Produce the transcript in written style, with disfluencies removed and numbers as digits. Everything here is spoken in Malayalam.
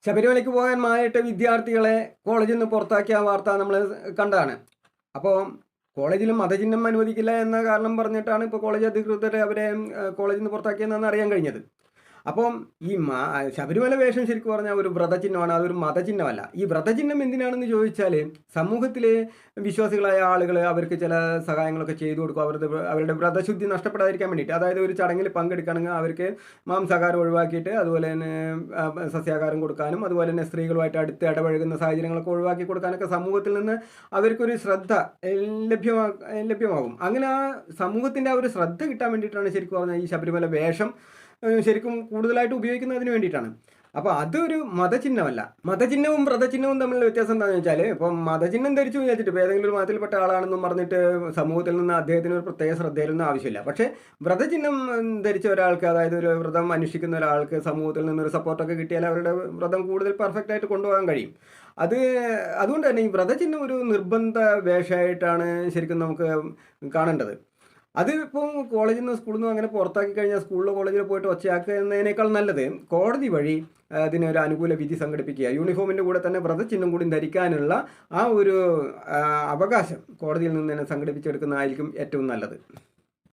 ശബരിമലയ്ക്ക് പോകാൻ മാറിയിട്ട് വിദ്യാർത്ഥികളെ കോളേജിൽ നിന്ന് പുറത്താക്കിയ വാർത്ത നമ്മൾ കണ്ടതാണ്. അപ്പോൾ കോളേജിലും മതചിഹ്നം അനുവദിക്കില്ല എന്ന കാരണം പറഞ്ഞിട്ടാണ് ഇപ്പോൾ കോളേജ് അധികൃതർ അവരെ കോളേജിൽ നിന്ന് പുറത്താക്കിയതെന്നാണ് അറിയാൻ കഴിഞ്ഞത്. അപ്പം ഈ ശബരിമല വേഷം ശരിക്കും പറഞ്ഞാൽ ഒരു വ്രതചിഹ്നമാണ്, അതൊരു മതചിഹ്നമല്ല. ഈ വ്രതചിഹ്നം എന്തിനാണെന്ന് ചോദിച്ചാൽ സമൂഹത്തിലെ വിശ്വാസികളായ ആളുകൾ അവർക്ക് ചില സഹായങ്ങളൊക്കെ ചെയ്തു കൊടുക്കും, അവരുടെ വ്രതശുദ്ധി നഷ്ടപ്പെടാതിരിക്കാൻ വേണ്ടിയിട്ട്. അതായത് ഒരു ചടങ്ങിൽ പങ്കെടുക്കുകയാണെങ്കിൽ അവർക്ക് മാംസാഹാരം ഒഴിവാക്കിയിട്ട് അതുപോലെ തന്നെ സസ്യാഹാരം കൊടുക്കാനും അതുപോലെ തന്നെ സ്ത്രീകളുമായിട്ട് അടുത്ത് ഇടപഴകുന്ന സാഹചര്യങ്ങളൊക്കെ ഒഴിവാക്കി കൊടുക്കാനൊക്കെ സമൂഹത്തിൽ നിന്ന് അവർക്കൊരു ശ്രദ്ധ ലഭ്യമാകും. അങ്ങനെ ആ സമൂഹത്തിൻ്റെ ആ ഒരു ശ്രദ്ധ കിട്ടാൻ വേണ്ടിയിട്ടാണ് ശരിക്കും പറഞ്ഞാൽ ഈ ശബരിമല വേഷം ശരിക്കും കൂടുതലായിട്ട് ഉപയോഗിക്കുന്നതിന് വേണ്ടിയിട്ടാണ്. അപ്പോൾ അതൊരു മതചിഹ്നമല്ല. മതചിഹ്നവും വ്രതചിഹ്നവും തമ്മിലുള്ള വ്യത്യാസം എന്താണെന്ന് വെച്ചാൽ, ഇപ്പം മതചിഹ്നം ധരിച്ചു വിചാരിച്ചിട്ട് ഇപ്പോൾ ഏതെങ്കിലും ഒരു മതത്തിൽപ്പെട്ട ആളാണെന്നും പറഞ്ഞിട്ട് സമൂഹത്തിൽ നിന്ന് അദ്ദേഹത്തിന് ഒരു പ്രത്യേക ശ്രദ്ധയിലൊന്നും ആവശ്യമില്ല. പക്ഷേ വ്രതചിഹ്നം ധരിച്ച ഒരാൾക്ക്, അതായത് ഒരു വ്രതം അനുഷ്ഠിക്കുന്ന ഒരാൾക്ക് സമൂഹത്തിൽ നിന്നൊരു സപ്പോർട്ടൊക്കെ കിട്ടിയാൽ അവരുടെ വ്രതം കൂടുതൽ പെർഫെക്റ്റ് ആയിട്ട് കൊണ്ടുപോകാൻ കഴിയും. അതുകൊണ്ട് തന്നെ ഈ വ്രതചിഹ്നം ഒരു നിർബന്ധ വേഷമായിട്ടാണ് ശരിക്കും നമുക്ക് കാണേണ്ടത്. അതിപ്പോൾ കോളേജിൽ നിന്ന് സ്കൂളിൽ നിന്ന് അങ്ങനെ പുറത്താക്കി കഴിഞ്ഞാൽ സ്കൂളിലോ കോളേജിലോ പോയിട്ട് ഒച്ചയാക്കുന്നതിനേക്കാൾ നല്ലത് കോടതി വഴി അതിനൊരു അനുകൂല വിധി സംഘടിപ്പിക്കുക. യൂണിഫോമിൻ്റെ കൂടെ തന്നെ വ്രതചിഹ്നം കൂടി ധരിക്കാനുള്ള ആ ഒരു അവകാശം കോടതിയിൽ നിന്ന് തന്നെ സംഘടിപ്പിച്ചെടുക്കുന്നതായിരിക്കും ഏറ്റവും നല്ലത്.